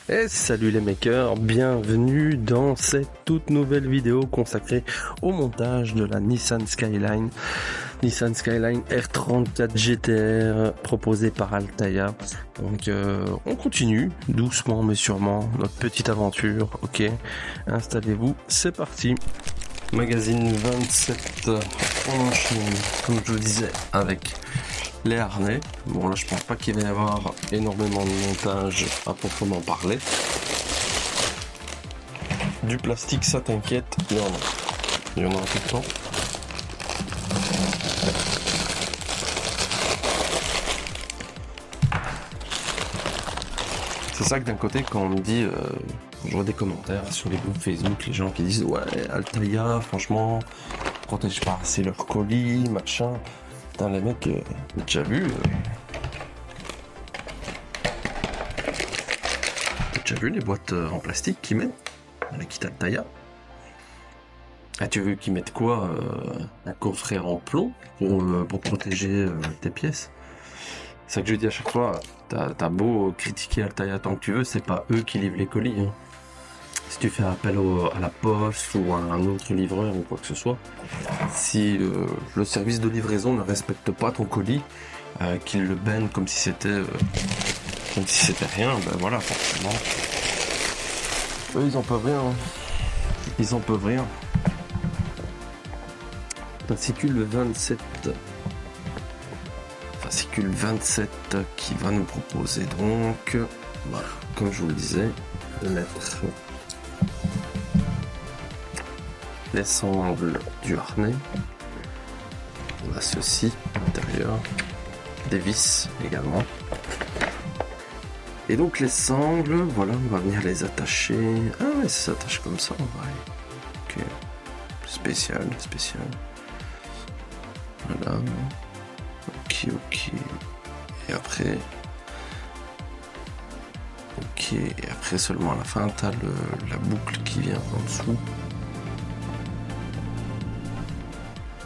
Et salut les makers, bienvenue dans cette toute nouvelle vidéo consacrée au montage de la Nissan Skyline R34 GTR proposée par Altaïa. Donc on continue doucement mais sûrement notre petite aventure, ok, installez-vous, c'est parti. Magazine 27, on enchaîne comme je vous disais avec les harnais. Bon là je pense pas qu'il va y avoir énormément de montage à proprement parler. Du plastique, ça t'inquiète, il y en a tout le temps. C'est ça que d'un côté quand on me dit, je vois des commentaires sur les groupes Facebook, les gens qui disent ouais Altaïa franchement protège pas assez leur colis, machin. Putain les mecs, t'as déjà vu les boîtes en plastique qu'ils mettent dans les kits Altaïa? As-tu vu qu'ils mettent quoi, un coffret en plomb pour protéger tes pièces? C'est ça que je dis à chaque fois, t'as beau critiquer Altaïa tant que tu veux, c'est pas eux qui livrent les colis, hein. Si tu fais appel à la poste ou à un autre livreur ou quoi que ce soit, si le service de livraison ne respecte pas ton colis, qu'il le baigne comme si c'était rien, ben voilà, forcément. Eux, ils en peuvent rien, hein. Ils en peuvent rien. Fascicule 27. Fascicule 27 qui va nous proposer donc, voilà, comme je vous le disais, de mettre les sangles du harnais. On a ceci à l'intérieur, des vis également. Et donc les sangles, voilà, on va venir les attacher. Ah ouais, ça s'attache comme ça, ouais. Ok, spécial. Voilà. Ok. Et après... Ok, et après seulement à la fin, t'as la boucle qui vient en dessous.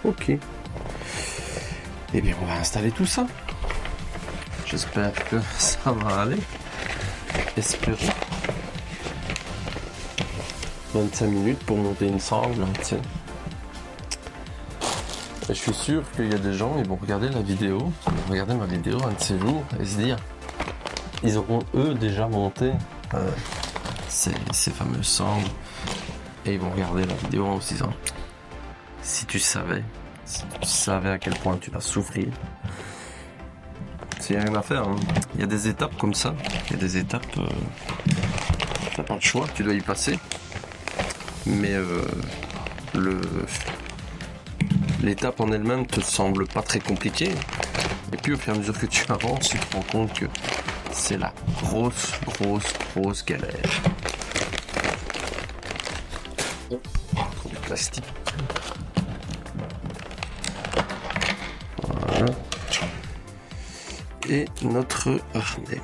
Ok. Et bien on va installer tout ça. J'espère que ça va aller. Espérons. 25 minutes pour monter une sangle, tu sais. Et je suis sûr qu'il y a des gens, ils vont regarder la vidéo, regarder ma vidéo un de ces jours et se dire, ils auront eux déjà monté ces fameuses sangles et ils vont regarder la vidéo en se disant, si tu savais à quel point tu vas souffrir. Il n'y a rien à faire, hein. Il y a des étapes comme ça, il y a des étapes, t'as pas le choix, tu dois y passer, mais l'étape en elle-même te semble pas très compliquée, et puis au fur et à mesure que tu avances, tu te rends compte que c'est la grosse galère. Trop de plastique. Voilà. Et notre harnais.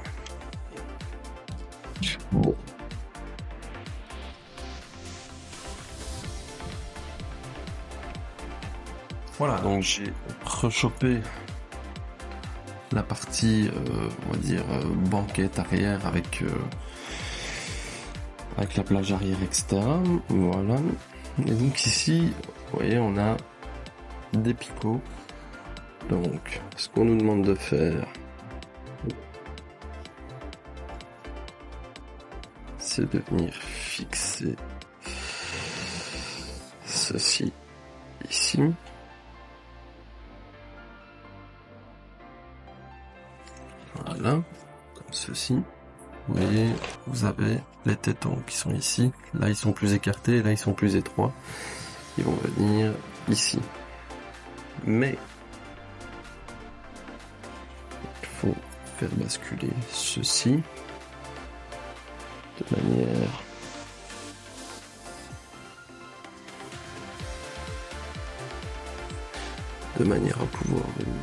Bon. Voilà, donc j'ai rechopé la partie, on va dire, banquette arrière avec la plage arrière, etc. Voilà. Et donc ici, vous voyez, on a des picots. Donc, ce qu'on nous demande de faire, c'est de venir fixer ceci ici. Voilà, comme ceci. Vous voyez, vous avez les tétons qui sont ici. Là, ils sont plus écartés, là, ils sont plus étroits. Ils vont venir ici. Mais il faut faire basculer ceci de manière à pouvoir venir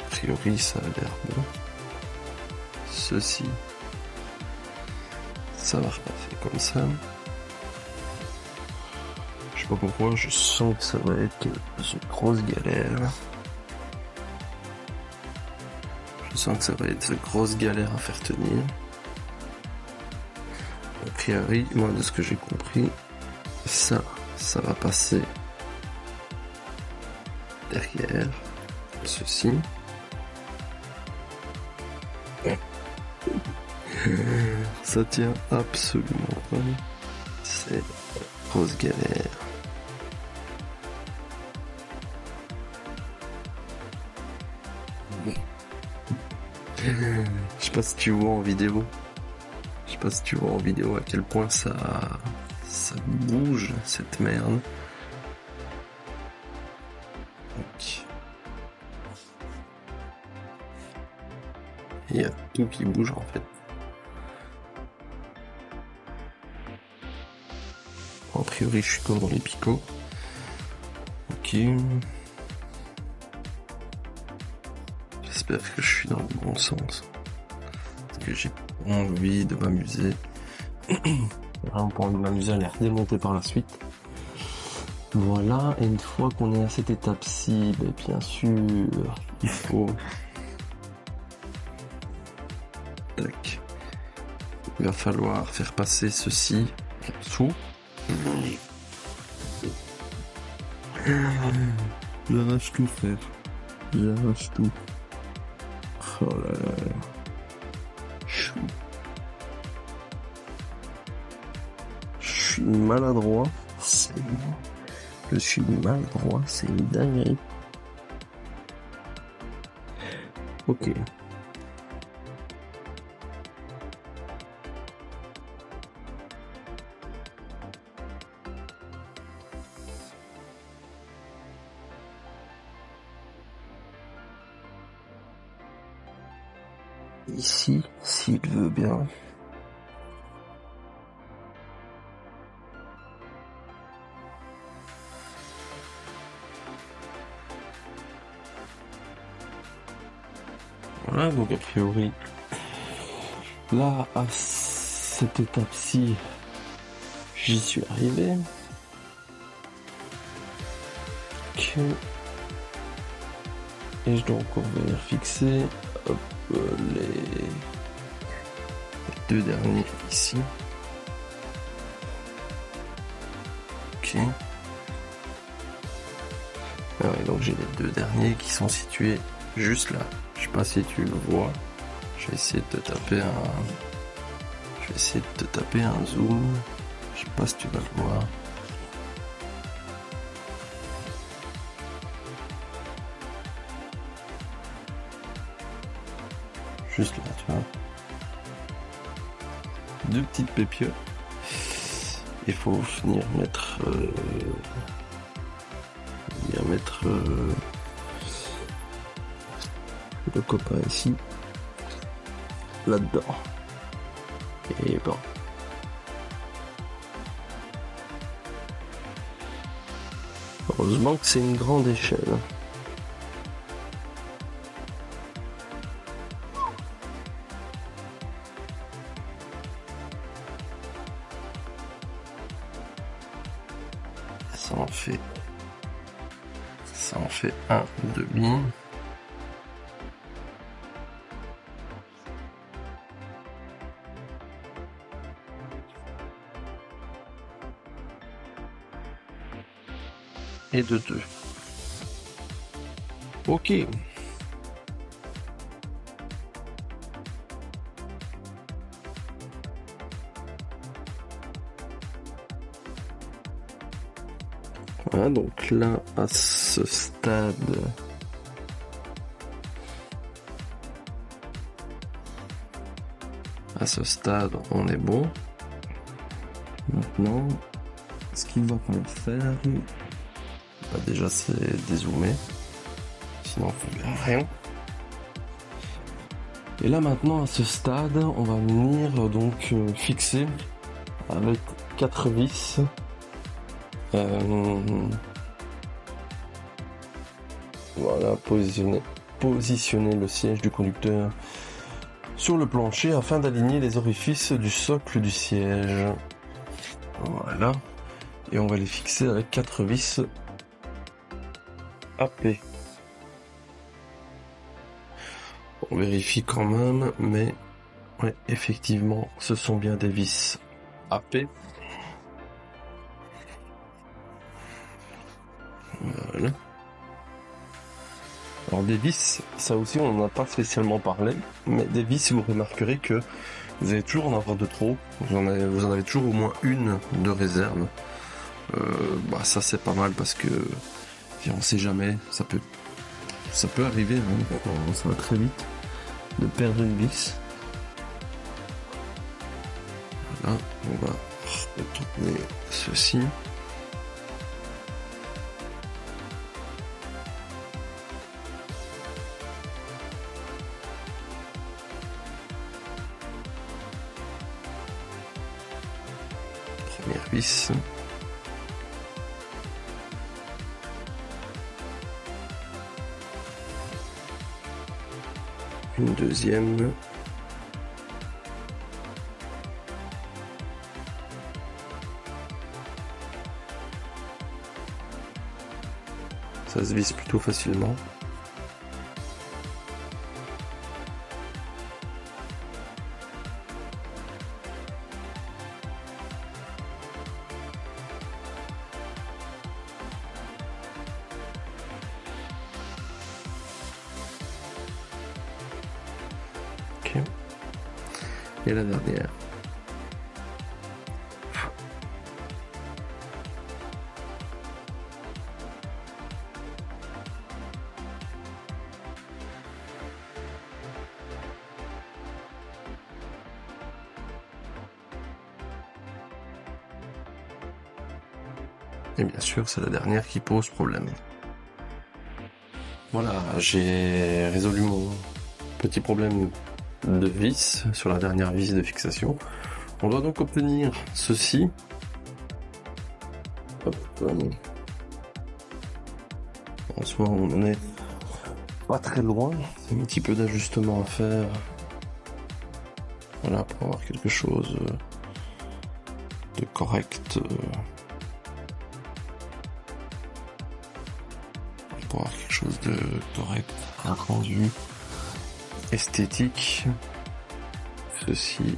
priori ça a l'air bon. ceci, ça va repasser comme ça. Je sais pas pourquoi, je sens que ça va être une grosse galère. Je sens que ça va être une grosse galère à faire tenir. A priori, moi de ce que j'ai compris, ça va passer derrière ceci. Ça tient absolument pas. C'est une grosse galère. Je sais pas si tu vois en vidéo. Je sais pas si tu vois en vidéo à quel point ça bouge cette merde. Donc, il y a tout qui bouge en fait. A priori, je suis comme dans les picots. Ok. J'espère que je suis dans le bon sens. Parce que j'ai envie de m'amuser. Vraiment pas envie de m'amuser à les redémonter par la suite. Voilà, et une fois qu'on est à cette étape-ci, bien sûr, il faut... Tac. Il va falloir faire passer ceci en dessous. J'arrache tout, frère. J'arrache tout. Oh là là. Chou. Je suis maladroit. Je suis maladroit, c'est une dinguerie. Ok. Ici, s'il veut bien. Voilà, donc a priori, là, à cette étape-ci, j'y suis arrivé. Ok. Et je dois encore venir fixer hop, les deux derniers ici. Ok. Ah ouais, donc j'ai les deux derniers qui sont situés juste là. Je sais pas si tu le vois. Je vais essayer de te taper un zoom. Je sais pas si tu vas le voir. Juste là, tu vois. Deux petites pépioles. Il faut venir mettre le copain ici, là-dedans. Et bon. Heureusement que c'est une grande échelle. Ça en fait un demi. Et de 2. Ok. Voilà, donc là, à ce stade, on est bon. Maintenant, ce qu'il va falloir faire, déjà c'est dézoomer, sinon on ne verra rien. Et là maintenant, à ce stade, on va venir donc fixer avec 4 vis. Voilà, positionner le siège du conducteur sur le plancher afin d'aligner les orifices du socle du siège. Voilà. Et on va les fixer avec 4 vis AP. On vérifie quand même, mais ouais, effectivement, ce sont bien des vis AP. Voilà. Alors des vis, ça aussi on n'en a pas spécialement parlé, mais des vis, vous remarquerez que vous allez toujours en avoir de trop, vous en avez toujours au moins une de réserve. Ça c'est pas mal parce que on sait jamais, ça peut arriver, hein, ça va très vite de perdre une vis. Voilà, on va retourner ceci. Première vis. Une deuxième. Ça se visse plutôt facilement. Ok. Et la dernière. Et bien sûr, c'est la dernière qui pose problème. Voilà, j'ai résolu mon petit problème de vis sur la dernière vis de fixation. On doit donc obtenir ceci. Hop. En soi, on en est pas très loin. C'est un petit peu d'ajustement à faire. Voilà, pour avoir quelque chose de correct. Pour avoir quelque chose de correct, un rendu esthétique. Ceci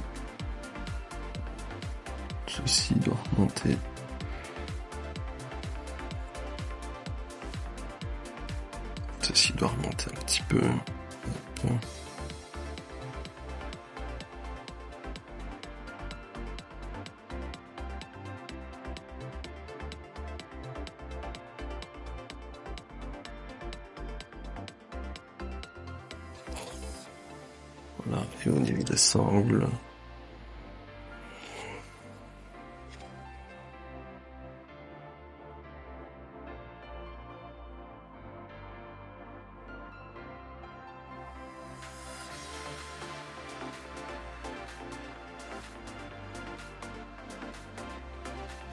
doit remonter. Ceci doit remonter un petit peu. Hop. Voilà, et au niveau des sangles.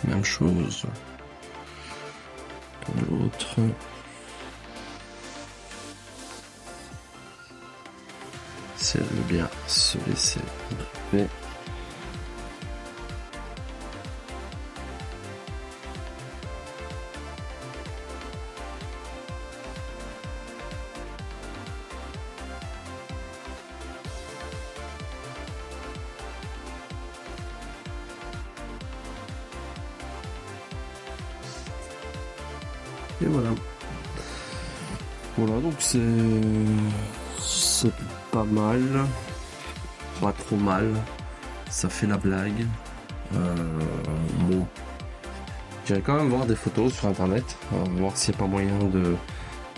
Même chose pour l'autre. C'est bien se laisser gripper. Et voilà. Voilà, donc c'est pas mal, pas trop mal, ça fait la blague. Bon, j'irai quand même voir des photos sur internet, voir s'il n'y a pas moyen de...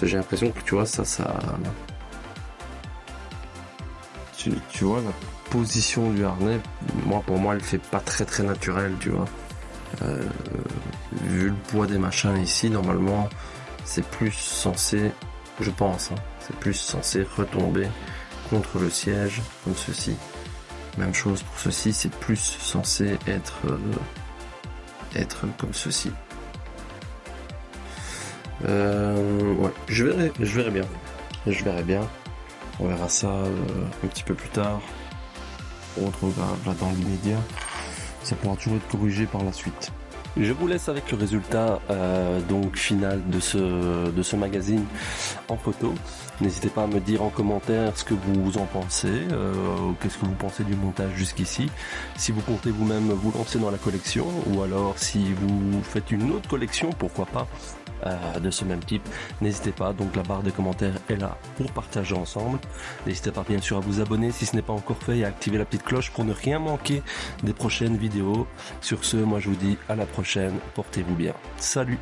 J'ai l'impression que tu vois ça... Tu vois la position du harnais, pour moi elle fait pas très naturelle, tu vois. Vu le poids des machins ici, normalement c'est plus censé, je pense, c'est plus censé retomber contre le siège comme ceci. Même chose pour ceci, c'est plus censé être comme ceci. Ouais, je verrai bien. On verra ça un petit peu plus tard. Autre là dans l'immédiat, ça pourra toujours être corrigé par la suite. Je vous laisse avec le résultat donc final de ce magazine en photo. N'hésitez pas à me dire en commentaire ce que vous en pensez, qu'est-ce que vous pensez du montage jusqu'ici, si vous comptez vous-même vous lancer dans la collection, ou alors si vous faites une autre collection, pourquoi pas, de ce même type. N'hésitez pas, donc la barre des commentaires est là pour partager ensemble. N'hésitez pas bien sûr à vous abonner si ce n'est pas encore fait et à activer la petite cloche pour ne rien manquer des prochaines vidéos. Sur ce, moi je vous dis à la prochaine, portez-vous bien. Salut!